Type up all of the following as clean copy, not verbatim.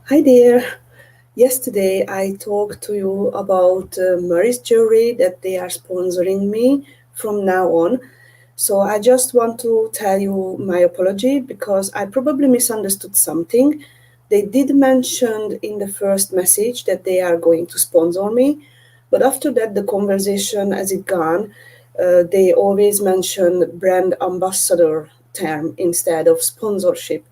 Hi there. Yesterday I talked to you about Mariz Jewellery that they are sponsoring me from now on. So I just want to tell you my apology because I probably misunderstood something. They did mention in the first message that they are going to sponsor me, but after that the conversation as it gone, they always mention brand ambassador term instead of sponsorship.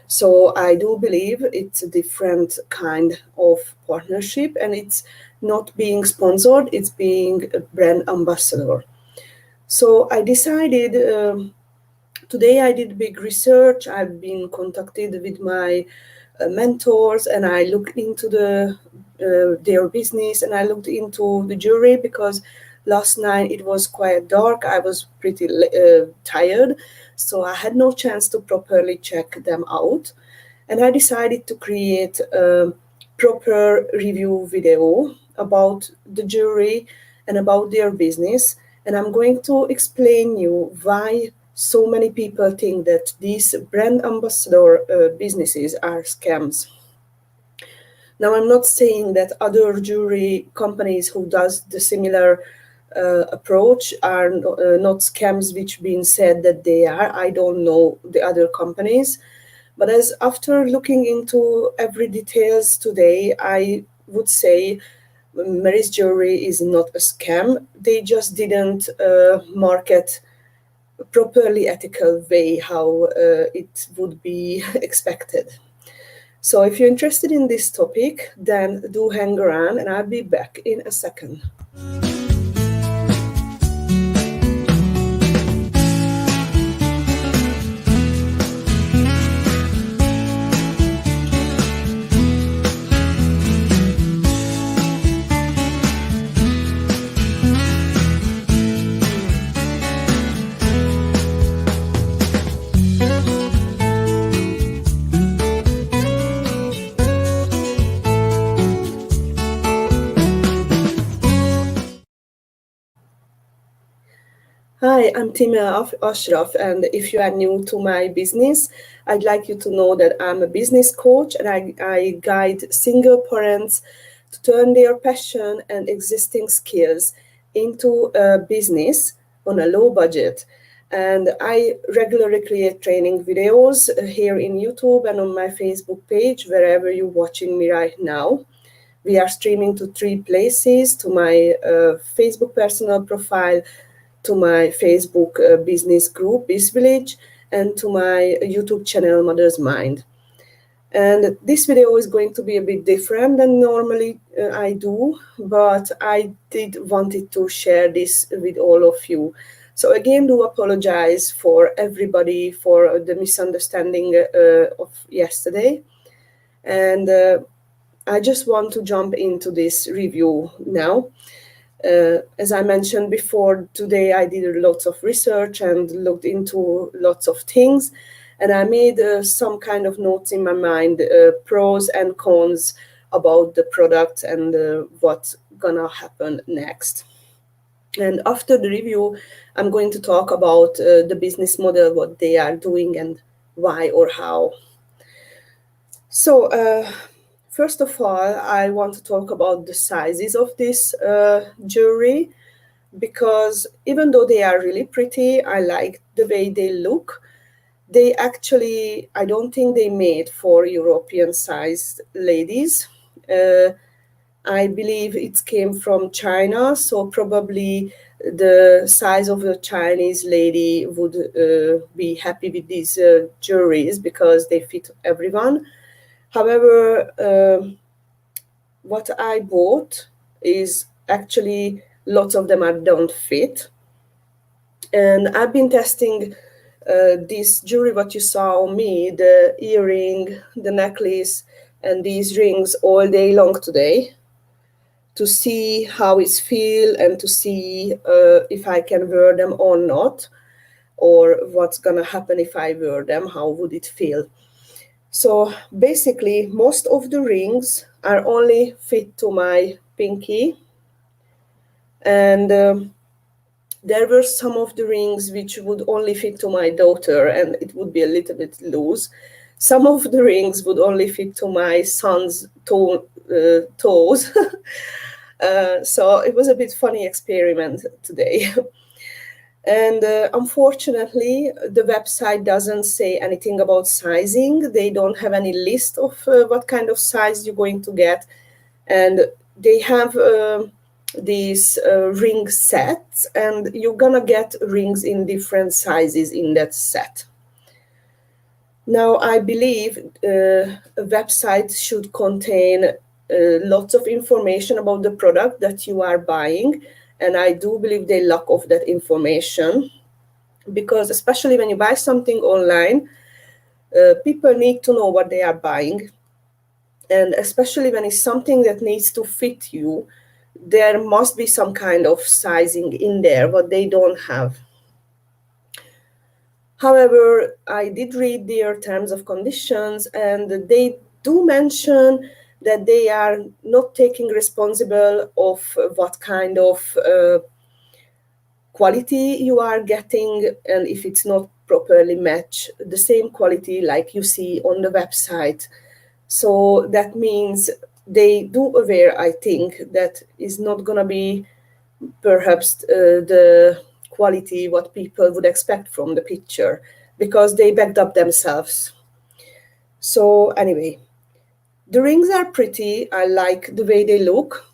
So I do believe it's a different kind of partnership and it's not being sponsored, it's being a brand ambassador. So I decided today I did big research. I've been contacted with my mentors and I looked into their business and I looked into the jewelry because last night it was quite dark. I was pretty tired, so I had no chance to properly check them out. And I decided to create a proper review video about the jewelry and about their business. And I'm going to explain you why so many people think that these brand ambassador businesses are scams. Now, I'm not saying that other jewelry companies who does the similar approach are not scams, which being said that they are. I don't know the other companies, but as after looking into every details today, I would say Mariz Jewellery is not a scam. They just didn't market properly ethical way how it would be expected. So if you're interested in this topic, then do hang around and I'll be back in a second. Hi, I'm 𝗵'𝗃𝗲𝗃, and if you are new to my business, I'd like you to know that I'm a business coach and I guide single parents to turn their passion and existing skills into a business on a low budget. And I regularly create training videos here in YouTube and on my Facebook page, wherever you're watching me right now. We are streaming to 3 places: to my Facebook personal profile, to my Facebook business group, Biz Village, and to my YouTube channel, Mother's Mind. And this video is going to be a bit different than normally I do, but I did wanted to share this with all of you. So again, do apologize for everybody for the misunderstanding of yesterday. And I just want to jump into this review now. As I mentioned before, today I did lots of research and looked into lots of things, and I made some kind of notes in my mind, pros and cons about the product and what's gonna happen next. And after the review, I'm going to talk about the business model, what they are doing and why or how. So, first of all, I want to talk about the sizes of this jewelry, because even though they are really pretty, I like the way they look. They actually, I don't think they made for European sized ladies. I believe it came from China, so probably the size of a Chinese lady would be happy with these jewelries because they fit everyone. However, what I bought is actually lots of them don't fit. And I've been testing this jewelry, what you saw on me, the earring, the necklace, and these rings all day long today to see how it feel and to see if I can wear them or not, or what's gonna happen if I wear them, how would it feel. So basically, most of the rings are only fit to my pinky, and there were some of the rings which would only fit to my daughter, and it would be a little bit loose. Some of the rings would only fit to my son's toes. So it was a bit funny experiment today. And unfortunately, the website doesn't say anything about sizing. They don't have any list of what kind of size you're going to get. And they have these ring sets, and you're gonna get rings in different sizes in that set. Now, I believe a website should contain lots of information about the product that you are buying, and I do believe they lack of that information, because especially when you buy something online, people need to know what they are buying, and especially when it's something that needs to fit you, there must be some kind of sizing in there, what they don't have. However, I did read their terms of conditions, and they do mention that they are not taking responsible of what kind of quality you are getting, and if it's not properly matched the same quality like you see on the website. So that means they do aware, I think, that is not going to be perhaps the quality what people would expect from the picture, because they backed up themselves. So anyway, the rings are pretty. I like the way they look.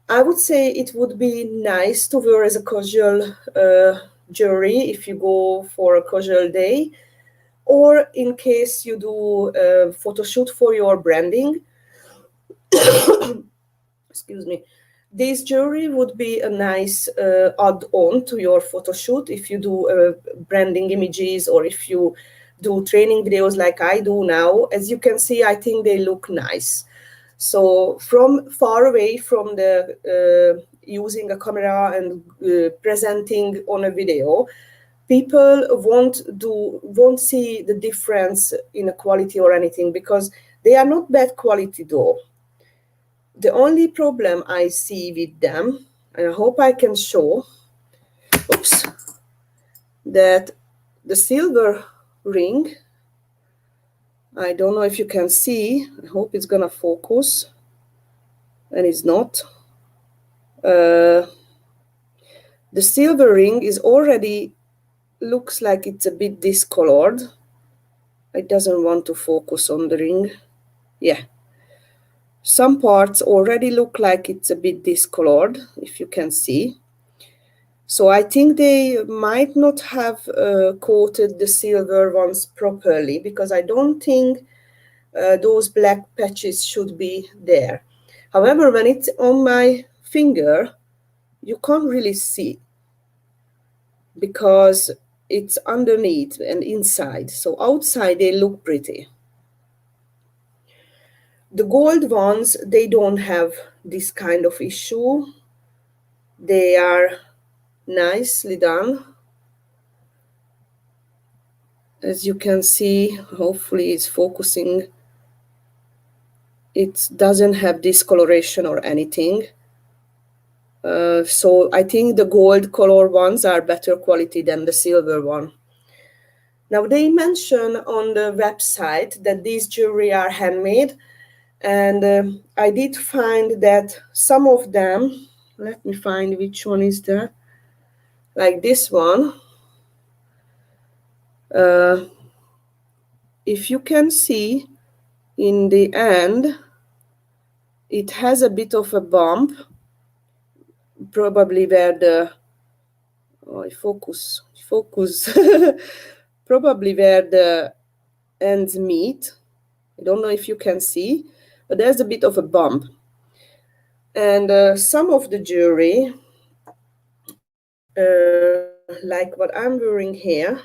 I would say it would be nice to wear as a casual jewelry if you go for a casual day, or in case you do a photo shoot for your branding. Excuse me. This jewelry would be a nice add-on to your photo shoot if you do branding images, or if you do training videos like I do now. As you can see, I think they look nice. So from far away from the using a camera and presenting on a video, people won't see the difference in a quality or anything, because they are not bad quality though. The only problem I see with them, and I hope I can show, that the silver ring, I don't know if you can see, I hope it's gonna focus, and it's not. The silver ring is already, looks like it's a bit discolored. It doesn't want to focus on the ring. Yeah. Some parts already look like it's a bit discolored, if you can see. So I think they might not have coated the silver ones properly, because I don't think those black patches should be there. However, when it's on my finger, you can't really see, because it's underneath and inside. So outside they look pretty. The gold ones, they don't have this kind of issue. They are nicely done. As you can see, hopefully it's focusing. It doesn't have discoloration or anything. So I think the gold color ones are better quality than the silver one. Now, they mention on the website that these jewelry are handmade, and I did find that some of them, let me find which one is there, like this one. If you can see, in the end, it has a bit of a bump, probably where the, focus, probably where the ends meet. I don't know if you can see, but there's a bit of a bump. And some of the jewelry, like what I'm wearing here,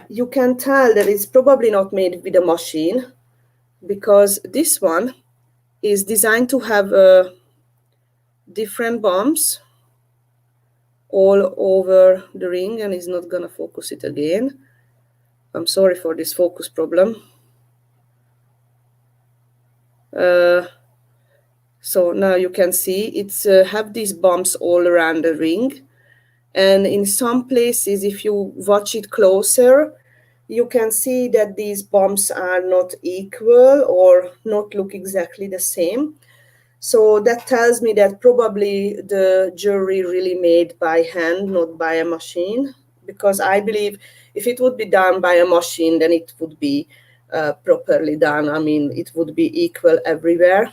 you can tell that it's probably not made with a machine, because this one is designed to have different bumps all over the ring, and it's not gonna focus it again. I'm sorry for this focus problem. So now you can see it's have these bumps all around the ring, and in some places, if you watch it closer, you can see that these bumps are not equal or not look exactly the same. So that tells me that probably the jewelry really made by hand, not by a machine, because I believe if it would be done by a machine, then it would be properly done. I mean, it would be equal everywhere.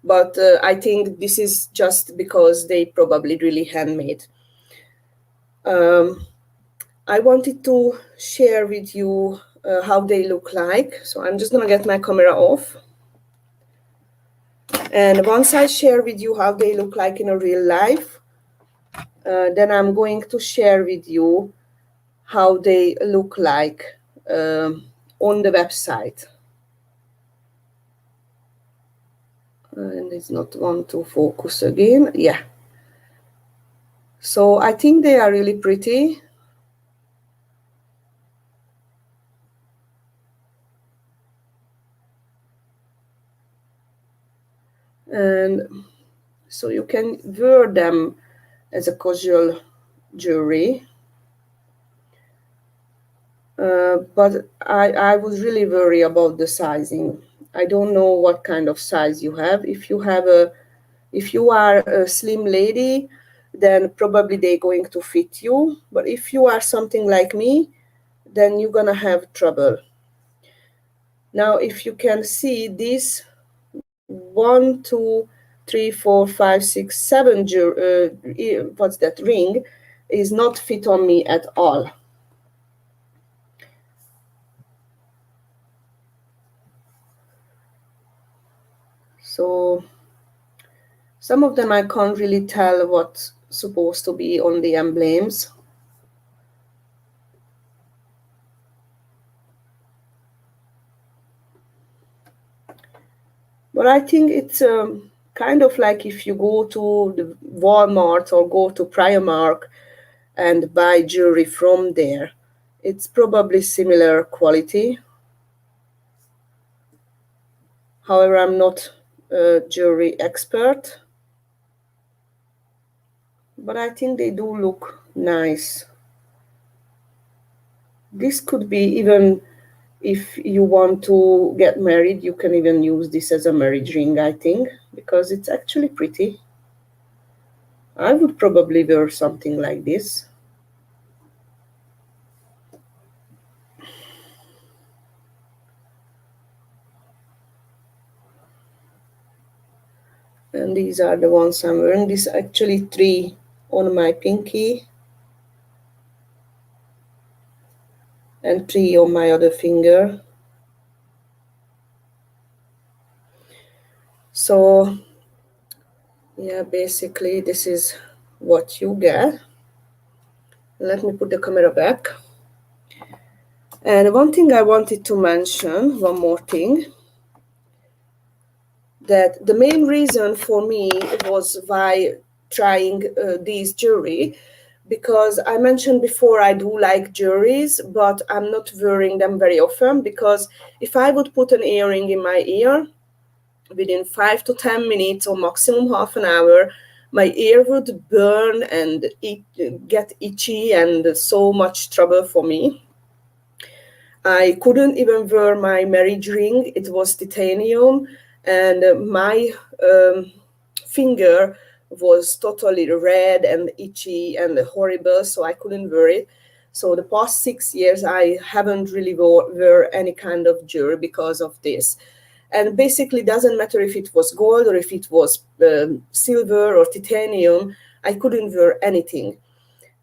But I think this is just because they probably really handmade. I wanted to share with you how they look like. So I'm just gonna get my camera off. And once I share with you how they look like in a real life, then I'm going to share with you how they look like on the website. And it's not want to focus again. Yeah. So I think they are really pretty. And so you can wear them as a casual jewelry. But I would really worry about the sizing. I don't know what kind of size you have. If you are a slim lady, then probably they're going to fit you. But if you are something like me, then you're gonna have trouble. Now, if you can see this 1, 2, 3, 4, 5, 6, 7 what's that ring is not fit on me at all. So some of them I can't really tell what's supposed to be on the emblems. But I think it's kind of like if you go to the Walmart or go to Primark and buy jewelry from there. It's probably similar quality. However, I'm not a jewelry expert, but I think they do look nice. This could be even if you want to get married, you can even use this as a marriage ring, I think, because it's actually pretty. I would probably wear something like this. And these are the ones I'm wearing. This is actually 3 on my pinky and 3 on my other finger. So yeah, basically this is what you get. Let me put the camera back. And one thing I wanted to mention, one more thing, that the main reason for me was why trying these jewelry, because I mentioned before I do like jewelries, but I'm not wearing them very often, because if I would put an earring in my ear, within 5 to 10 minutes or maximum half an hour, my ear would burn and get itchy and so much trouble for me. I couldn't even wear my marriage ring. It was titanium, and my finger was totally red and itchy and horrible, so I couldn't wear it. So the past 6 years, I haven't really wear any kind of jewelry because of this. And basically, it doesn't matter if it was gold or if it was silver or titanium, I couldn't wear anything.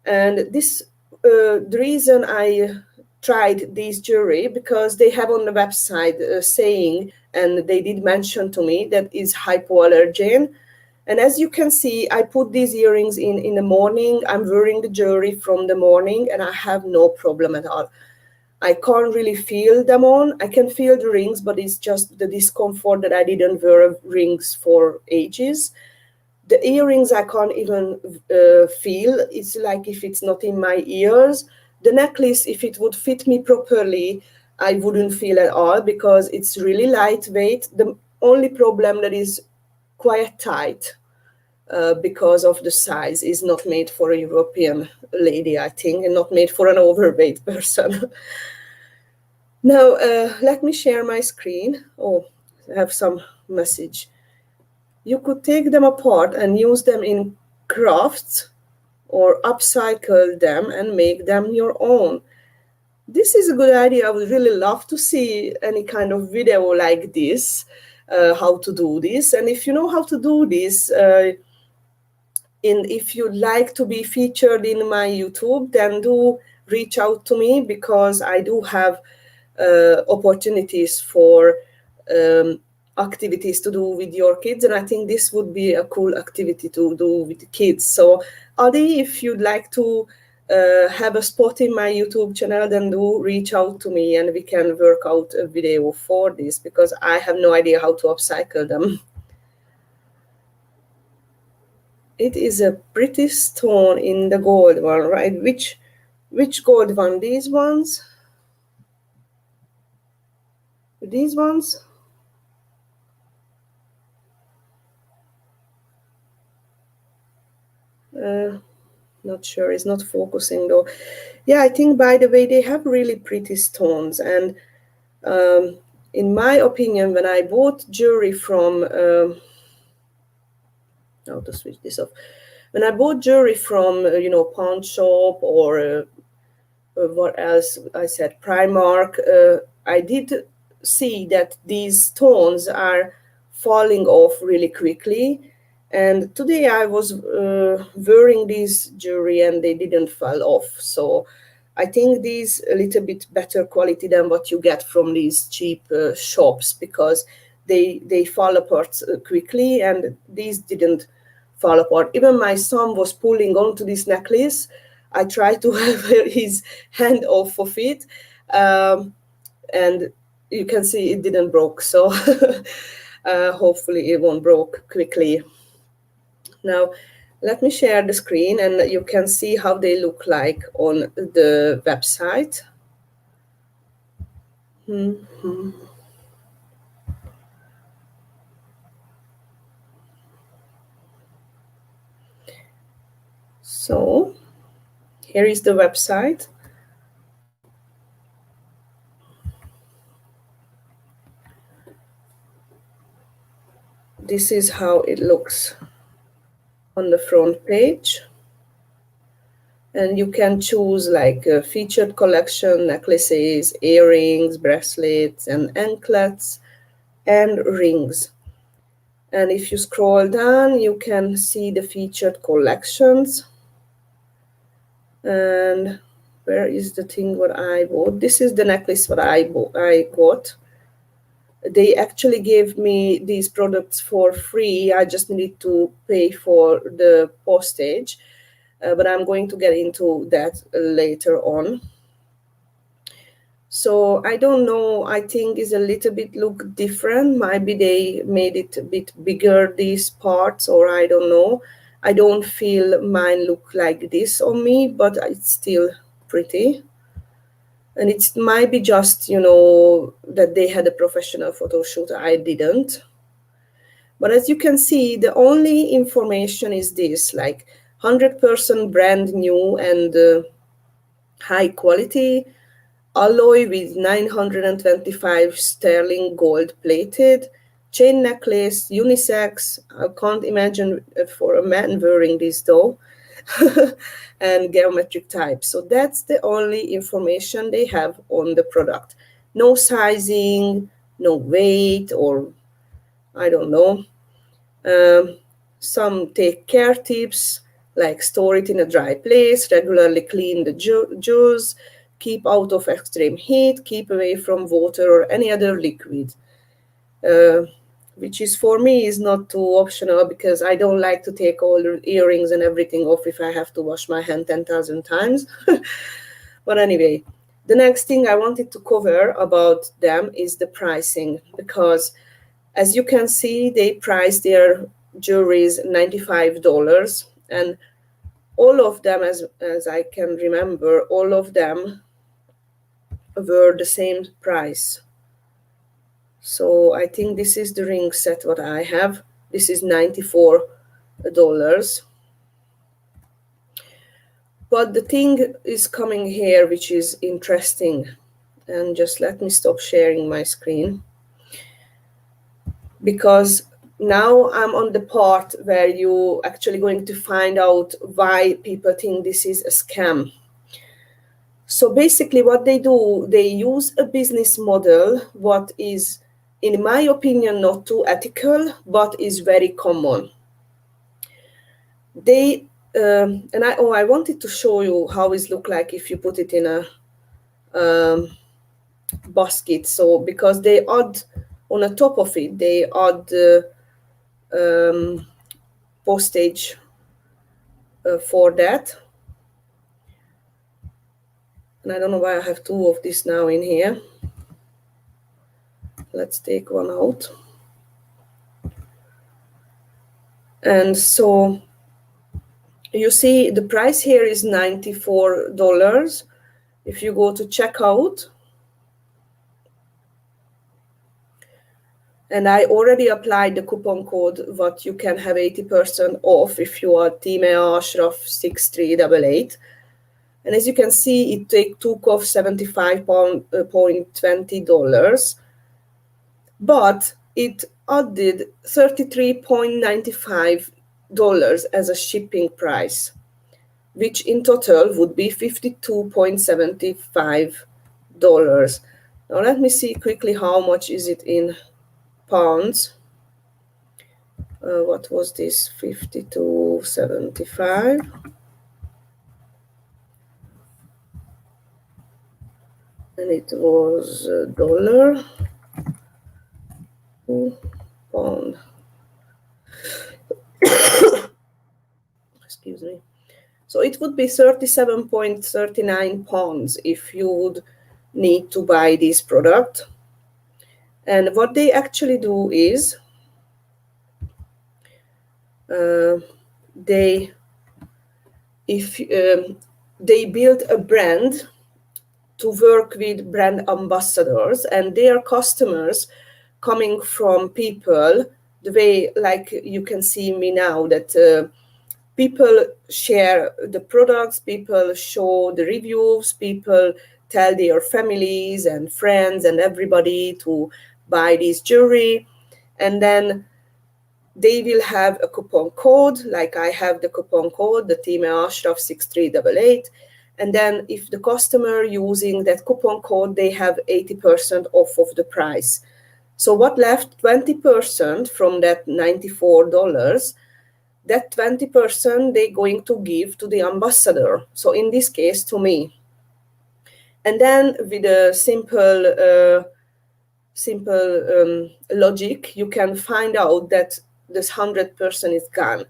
And this, the reason I tried these jewelry, because they have on the website saying, and they did mention to me, that is hypoallergen. And as you can see, I put these earrings in the morning. I'm wearing the jewelry from the morning and I have no problem at all. I can't really feel them on. I can feel the rings, but it's just the discomfort that I didn't wear rings for ages. The earrings I can't even feel. It's like if it's not in my ears. The necklace, if it would fit me properly, I wouldn't feel at all because it's really lightweight. The only problem that is quite tight. because of the size. Is not made for a European lady, I think, and not made for an overweight person. Now, let me share my screen. Oh, I have some message. You could take them apart and use them in crafts or upcycle them and make them your own. This is a good idea. I would really love to see any kind of video like this, how to do this. And if you know how to do this, if you'd like to be featured in my YouTube, then do reach out to me, because I do have opportunities for activities to do with your kids, and I think this would be a cool activity to do with the kids. So Adi, if you'd like to have a spot in my YouTube channel, then do reach out to me and we can work out a video for this, because I have no idea how to upcycle them. It is a pretty stone in the gold one, right? Which gold one? These ones? These ones? Not sure, it's not focusing though. Yeah, I think, by the way, they have really pretty stones. And in my opinion, when I bought jewelry from, how to switch this off. When I bought jewelry from, pawn shop or what else I said, Primark, I did see that these stones are falling off really quickly. And today I was wearing this jewelry and they didn't fall off. So I think these a little bit better quality than what you get from these cheap shops, because they fall apart quickly, and these didn't fall apart. Even my son was pulling onto this necklace. I tried to have his hand off of it, and you can see it didn't broke. So hopefully it won't broke quickly. Now, let me share the screen and you can see how they look like on the website. So, here is the website. This is how it looks on the front page, and you can choose like a featured collection, necklaces, earrings, bracelets, and anklets, and rings. And if you scroll down, you can see the featured collections. And where is the thing what I bought? This is the necklace what I got. They actually gave me these products for free. I just needed to pay for the postage, but I'm going to get into that later on. So I don't know, I think it's a little bit look different. Maybe they made it a bit bigger, these parts, or I don't know. I don't feel mine look like this on me, but it's still pretty. And it might be just, that they had a professional photo shoot. I didn't. But as you can see, the only information is this, like 100% brand new and high quality, alloy with 925 sterling gold plated, chain necklace, unisex. I can't imagine for a man wearing this though. And geometric type. So that's the only information they have on the product. No sizing, no weight, or I don't know. Some take care tips, like store it in a dry place, regularly clean the jewels, keep out of extreme heat, keep away from water or any other liquid. Which is for me is not too optional, because I don't like to take all the earrings and everything off if I have to wash my hand 10,000 times. But anyway, the next thing I wanted to cover about them is the pricing, because as you can see, they price their jewelries $95, and all of them, as I can remember, all of them were the same price. So I think this is the ring set what I have. This is $94. dollars. But the thing is coming here, which is interesting. And just let me stop sharing my screen, because now I'm on the part where you actually going to find out why people think this is a scam. So basically what they do, they use a business model what is, in my opinion, not too ethical, but is very common. They and I wanted to show you how it look like if you put it in a basket. So because they add on the top of it, they add postage for that. And I don't know why I have two of this now in here. Let's take one out. And so you see the price here is $94. If you go to checkout, and I already applied the coupon code what you can have 80% off if you are 𝗵𝗃𝗲𝗧𝗘𝗡𝗡. And as you can see, it took off $75.20, but it added $33.95 as a shipping price, which in total would be $52.75. Now let me see quickly how much is it in pounds. What was this? 52.75. And it was dollar to pound. Excuse me. So it would be 37.39 pounds if you would need to buy this product. And what they actually do is they build a brand to work with brand ambassadors, and their customers coming from people, the way like you can see me now, that people share the products, people show the reviews, people tell their families and friends and everybody to buy this jewelry. And then they will have a coupon code, like I have the coupon code, the 𝗵𝗃𝗲𝗧𝗘𝗡𝗡. And then if the customer using that coupon code, they have 80% off of the price. So what left 20% from that $94, that 20% they're going to give to the ambassador. So in this case, to me. And then with a simple logic, you can find out that this 100% is gone.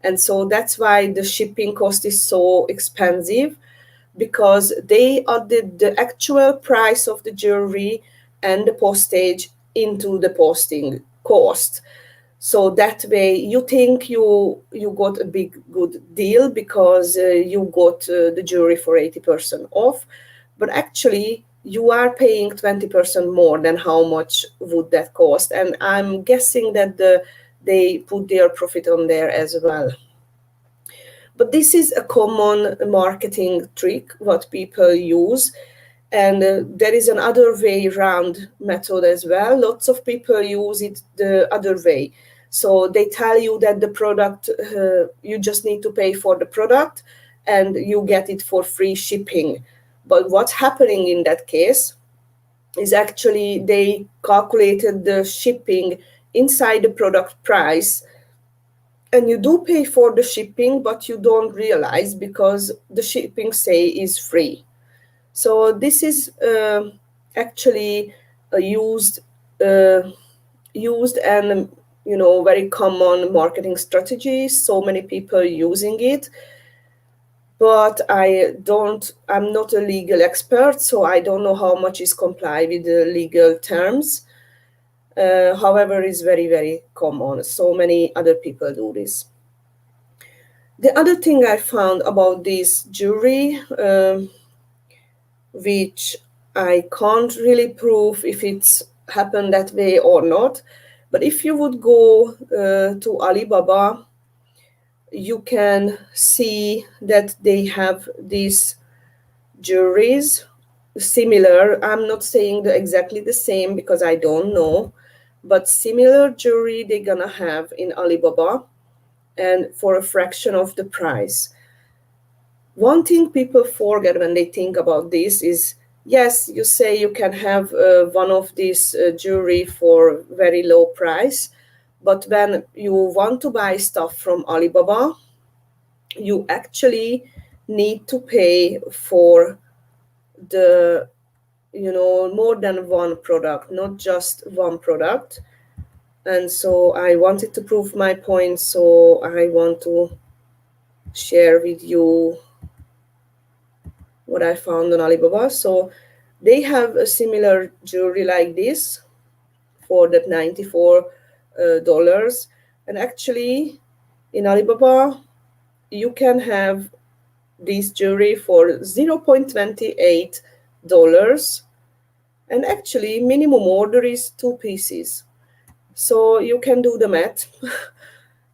And so that's why the shipping cost is so expensive, because they added the actual price of the jewelry and the postage into the posting cost. So that way you think you got a big good deal because you got the jewelry for 80% off, but actually you are paying 20% more than how much would that cost. And I'm guessing that they put their profit on there as well. But this is a common marketing trick what people use. And there is another way around method as well. Lots of people use it the other way. So they tell you that the product, you just need to pay for the product and you get it for free shipping. But what's happening in that case is actually they calculated the shipping inside the product price, and you do pay for the shipping, but you don't realize because the shipping say is free. So this is actually used and very common marketing strategy. So many people using it, but I'm not a legal expert, so I don't know how much is comply with the legal terms. However, it's very, very common. So many other people do this. The other thing I found about this jewelry, which I can't really prove if it's happened that way or not, but if you would go to Alibaba you can see that they have these jewelries similar. I'm not saying exactly the same because I don't know, but similar jewelry they're gonna have in Alibaba and for a fraction of the price. One thing people forget when they think about this is, yes, you say you can have one of these jewelry for very low price, but when you want to buy stuff from Alibaba, you actually need to pay for the, more than one product, not just one product. And so I wanted to prove my point, so I want to share with you what I found on Alibaba. So they have a similar jewelry like this for that $94. And actually, in Alibaba, you can have this jewelry for $0.28. And actually, minimum order is 2 pieces. So you can do the math.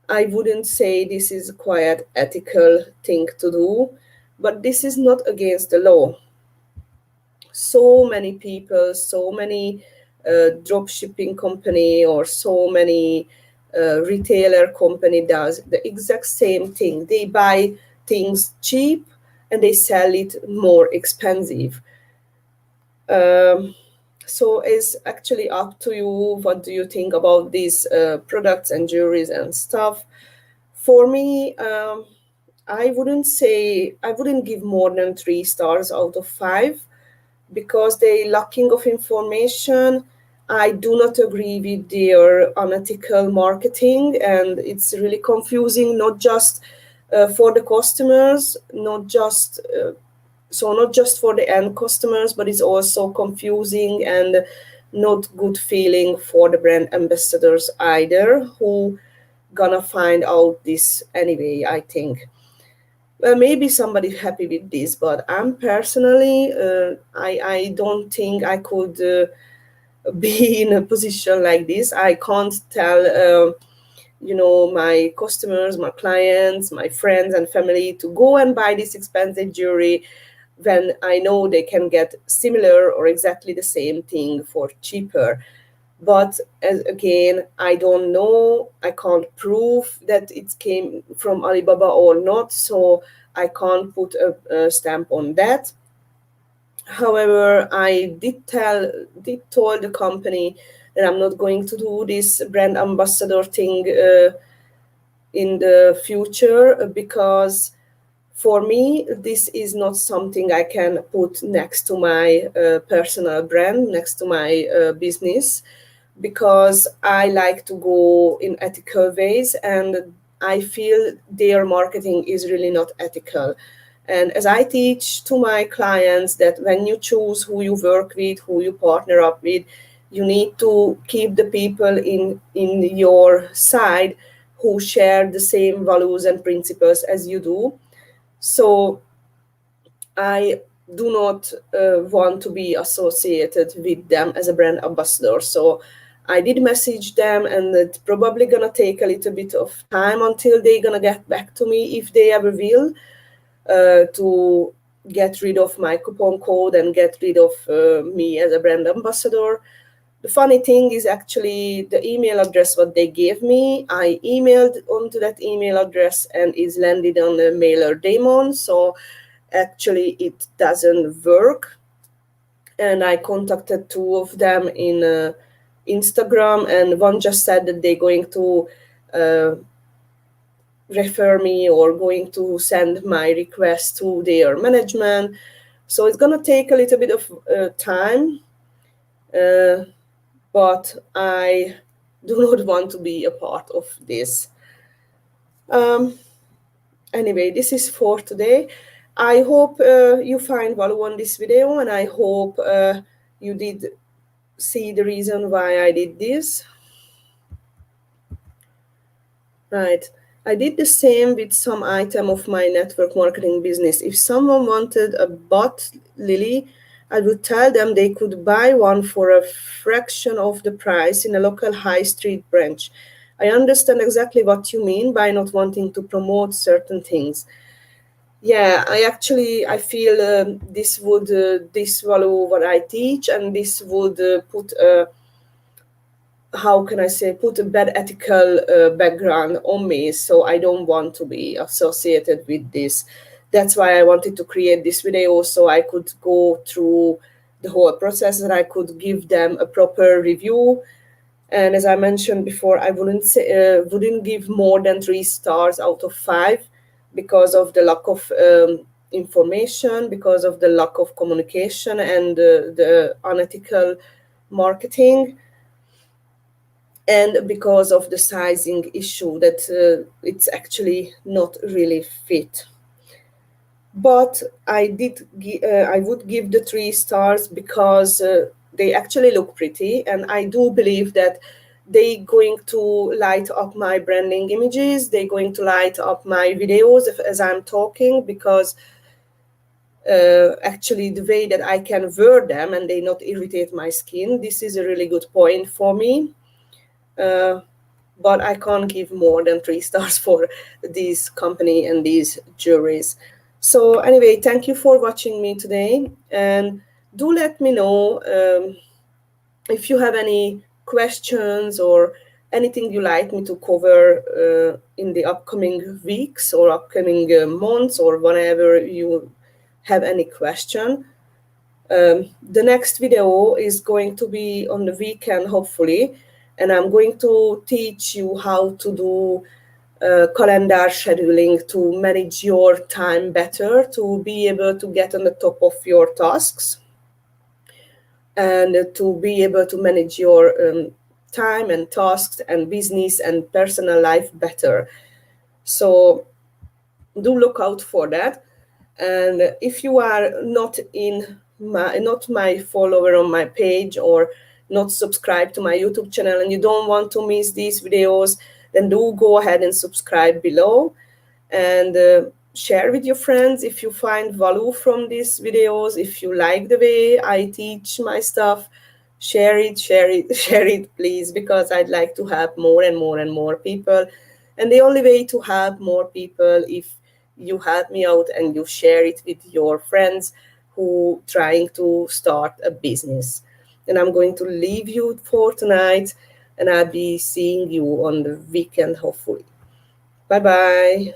I wouldn't say this is quite ethical thing to do, but this is not against the law. So many people, so many drop shipping company or so many retailer company does the exact same thing. They buy things cheap and they sell it more expensive. So it's actually up to you. What do you think about these products and jewelries and stuff? For me, I wouldn't give more than 3 stars out of 5 because they lacking of information. I do not agree with their unethical marketing, and it's really confusing, not just for the customers, not just for the end customers, but it's also confusing and not good feeling for the brand ambassadors either, who gonna find out this anyway, I think. Well, maybe somebody's happy with this, but I'm personally, I don't think I could be in a position like this. I can't tell, my customers, my clients, my friends and family to go and buy this expensive jewelry when I know they can get similar or exactly the same thing for cheaper. But again, I don't know, I can't prove that it came from Alibaba or not, so I can't put a stamp on that. However, I did told the company that I'm not going to do this brand ambassador thing in the future, because for me, this is not something I can put next to my personal brand, next to my business, because I like to go in ethical ways, and I feel their marketing is really not ethical. And as I teach to my clients that when you choose who you work with, who you partner up with, you need to keep the people in your side who share the same values and principles as you do. So I do not want to be associated with them as a brand ambassador. So I did message them, and it's probably gonna take a little bit of time until they're gonna get back to me, if they ever will, to get rid of my coupon code and get rid of me as a brand ambassador. The funny thing is actually the email address what they gave me, I emailed onto that email address and it's landed on the mailer daemon. So actually it doesn't work. And I contacted 2 of them in Instagram, and one just said that they're going to refer me or going to send my request to their management. So it's going to take a little bit of time, but I do not want to be a part of this. Anyway, this is for today. I hope you find value on this video, and I hope you did see the reason why I did this. Right. I did the same with some item of my network marketing business. If someone wanted a bot lily, I would tell them they could buy one for a fraction of the price in a local high street branch. I understand exactly what you mean by not wanting to promote certain things. Yeah, I feel this would disvalue what I teach, and this would put how can I say, put a bad ethical background on me. So I don't want to be associated with this. That's why I wanted to create this video, so I could go through the whole process and I could give them a proper review. And as I mentioned before, I wouldn't give more than 3 stars out of 5 because of the lack of information, because of the lack of communication, and the unethical marketing, and because of the sizing issue, that it's actually not really fit. But I would give the 3 stars because they actually look pretty, and I do believe that they're going to light up my branding images, they're going to light up my videos as I'm talking, because actually the way that I can wear them and they not irritate my skin, this is a really good point for me. But I can't give more than 3 stars for this company and these jewelries. So anyway, thank you for watching me today, and do let me know if you have any questions or anything you like me to cover in the upcoming weeks or upcoming months, or whenever you have any question. The next video is going to be on the weekend, hopefully, and I'm going to teach you how to do calendar scheduling to manage your time better, to be able to get on the top of your tasks, and to be able to manage your time and tasks and business and personal life better. So do look out for that. And if you are not my follower on my page, or not subscribed to my YouTube channel, and you don't want to miss these videos, then do go ahead and subscribe below, and share with your friends if you find value from these videos. If you like the way I teach my stuff, share it, share it, please, because I'd like to help more and more and more people. And the only way to help more people, if you help me out and you share it with your friends who trying to start a business. And I'm going to leave you for tonight, and I'll be seeing you on the weekend, hopefully. Bye-bye.